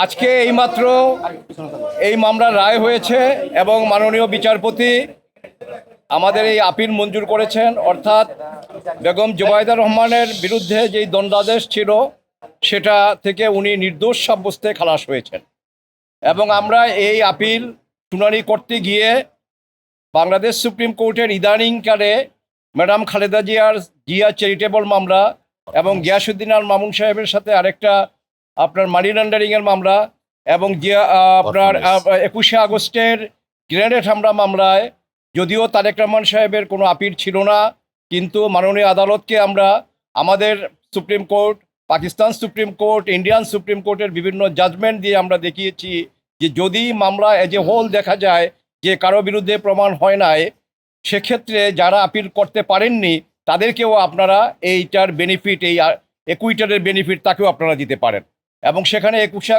আজকে এইমাত্র এই মামলার রায় হয়েছে এবং মাননীয় বিচারপতি আমাদের এই আপিল মঞ্জুর করেছেন, অর্থাৎ বেগম জুবাইদা রহমানের বিরুদ্ধে যেই দণ্ডাদেশ ছিল সেটা থেকে উনি নির্দোষ সাব্যস্তে খালাস হয়েছেন। এবং আমরা এই আপিল শুনানি করতে গিয়ে বাংলাদেশ সুপ্রিম কোর্টের ইদানিংকালে ম্যাডাম খালেদা জিয়া চ্যারিটেবল মামলা এবং গিয়াসউদ্দিন আল মামুন সাহেবের সাথে আরেকটা আপনার মানি লন্ডারিংয়ের মামলা এবং আপনার 21শে আগস্টের গ্রেনেড হামলা মামলায় যদিও তারেক রহমান সাহেবের কোনো আপিল ছিল না, কিন্তু মাননীয় আদালতকে আমরা আমাদের supreme court, Pakistan supreme court, Indian supreme কোর্টের বিভিন্ন জাজমেন্ট দিয়ে আমরা দেখিয়েছি যে যদি মামলা এজ এ হোল দেখা যায় যে কারো বিরুদ্ধে প্রমাণ হয় নাই, সেক্ষেত্রে যারা আপিল করতে পারেননি তাদেরকেও আপনারা এইটার বেনিফিট, এই একুইটারের বেনিফিট তাকেও আপনারা দিতে পারেন। এবং সেখানে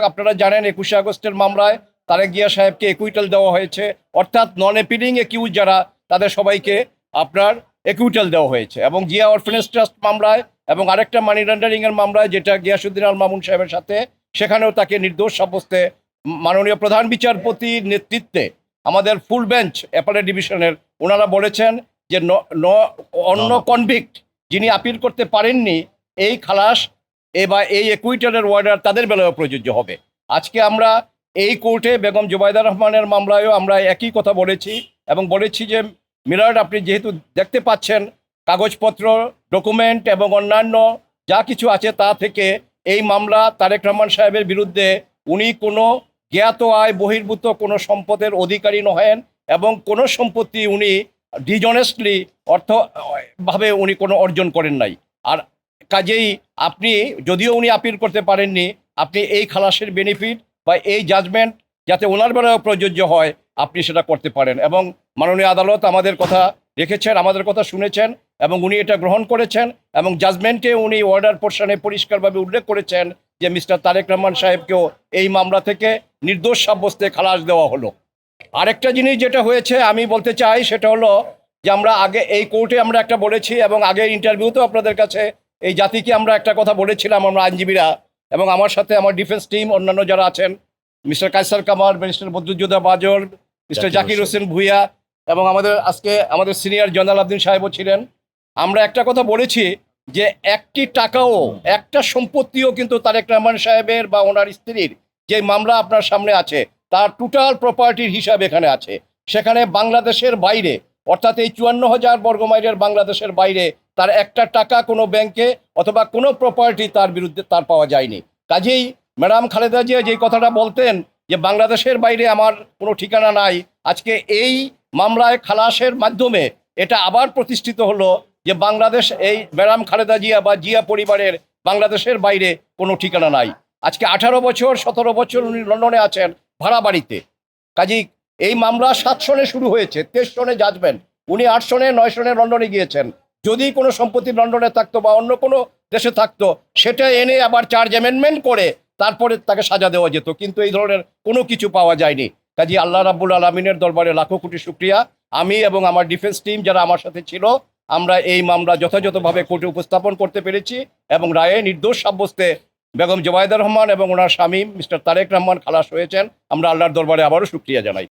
আপনারা জানেন 21শে আগস্টের মামলায় তারেক জিয়া সাহেবকে একুইটাল দেওয়া হয়েছে, অর্থাৎ নন অ্যাপিলিং একিউজ যারা তাদের সবাইকে আপনার একুইটাল দেওয়া হয়েছে। এবং জিয়া অরফেনেজ ট্রাস্ট মামলায় এবং আরেকটা মানি লন্ডারিংয়ের মামলায় যেটা গিয়াসউদ্দিন আল মামুন সাহেবের সাথে, সেখানেও তাকে নির্দোষ সাব্যস্তে মাননীয় প্রধান বিচারপতির নেতৃত্বে আমাদের ফুল বেঞ্চ অ্যাপেলেট ডিভিশনের ওনারা বলেছেন যে অন্য কনভিক্ট যিনি আপিল করতে পারেননি এই খালাস বা এই একুইটালের ওয়ার্ডার তাদের বেলায়ও প্রযোজ্য হবে। আজকে আমরা এই কোর্টে বেগম জুবাইদা রহমানের মামলায়ও আমরা একই কথা বলেছি এবং বলেছি যে মিলার্ড, আপনি যেহেতু দেখতে পাচ্ছেন কাগজপত্র, ডকুমেন্ট এবং অন্যান্য যা কিছু আছে তা থেকে এই মামলা তারেক রহমান সাহেবের বিরুদ্ধে উনি কোনো জ্ঞাত আয় বহির্ভূত কোনো সম্পদের অধিকারী নহেন এবং কোনো সম্পত্তি উনি ডিজনেস্টলি অর্থভাবে উনি কোনো অর্জন করেন নাই। আর কাজেই আপনি যদিও উনি আপিল করতে পারেননি, আপনি এই খালাসের বেনিফিট বা এই জাজমেন্ট যাতে ওনার বেলায়ও প্রযোজ্য হয় আপনি সেটা করতে পারেন। এবং মাননীয় আদালত আমাদের কথা রেখেছেন, আমাদের কথা শুনেছেন এবং উনি এটা গ্রহণ করেছেন এবং জাজমেন্টে উনি অর্ডার পোর্শনে পরিষ্কারভাবে উল্লেখ করেছেন যে মিস্টার তারেক রহমান সাহেবকেও এই মামলা থেকে নির্দোষ সাব্যস্তে খালাস দেওয়া হলো। আরেকটা জিনিস যেটা হয়েছে আমি বলতে চাই সেটা হলো যে আমরা আগে এই কোর্টে আমরা একটা বলেছি এবং আগের ইন্টারভিউতেও আপনাদের কাছে এই জাতিকে আমরা একটা কথা বলেছিলাম, আমরা আইনজীবীরা এবং আমার সাথে আমার ডিফেন্স টিম অন্যান্য যারা আছেন, মিস্টার কায়সার কামাল, ব্যারিস্টার বদরুদ্দোজা বাজর, মিস্টার জাকির হোসেন ভুইয়া এবং আমাদের সিনিয়র জয়নাল আবদিন সাহেবও ছিলেন। আমরা একটা কথা বলেছি যে একটি টাকাও, একটা সম্পত্তিও কিন্তু তারেক রহমান সাহেবের বা ওনার স্ত্রীর যে মামলা আপনার সামনে আছে তার টোটাল প্রপার্টির হিসাব এখানে আছে। সেখানে বাংলাদেশের বাইরে, অর্থাৎ এই 54,000 বর্গমাইলের বাংলাদেশের বাইরে তার একটা টাকা কোনো ব্যাংকে অথবা কোনো প্রপার্টি তার বিরুদ্ধে তার পাওয়া যায়নি। কাজেই ম্যাডাম খালেদা জিয়া যেই কথাটা বলতেন যে বাংলাদেশের বাইরে আমার কোনো ঠিকানা নাই, আজকে এই মামলায় খালাসের মাধ্যমে এটা আবার প্রতিষ্ঠিত হলো যে বাংলাদেশ, এই ম্যাডাম খালেদা জিয়া বা জিয়া পরিবারের বাংলাদেশের বাইরে কোনো ঠিকানা নাই। আজকে 18 বছর 17 বছর উনি লন্ডনে আছেন ভাড়া বাড়িতে। কাজেই এই মামলা 7 সনে শুরু হয়েছে, 23 সনে জাজমেন্ট, উনি 8 সনে 9 সনে লন্ডনে গিয়েছেন। যদি কোনো সম্পত্তি লন্ডনে থাকতো বা অন্য কোনো দেশে থাকতো সেটা এনে আবার চার্জ অ্যামেন্ডমেন্ট করে তারপরে তাকে সাজা দেওয়া যেত, কিন্তু এই ধরনের কোনো কিছু পাওয়া যায়নি। কাজেই আল্লাহ রাব্বুল আলামিনের দরবারে লাখো কোটি শুকরিয়া। আমি এবং আমার ডিফেন্স টিম যারা আমার সাথে ছিল আমরা এই মামলা যথাযথভাবে কোর্টে উপস্থাপন করতে পেরেছি এবং রায়ে নির্দোষ সাব্যস্তে বেগম জুবাইদা রহমান এবং ওনার স্বামী মিস্টার তারেক রহমান খালাস হয়েছেন। আমরা আল্লাহর দরবারে আবারও শুকরিয়া জানাই।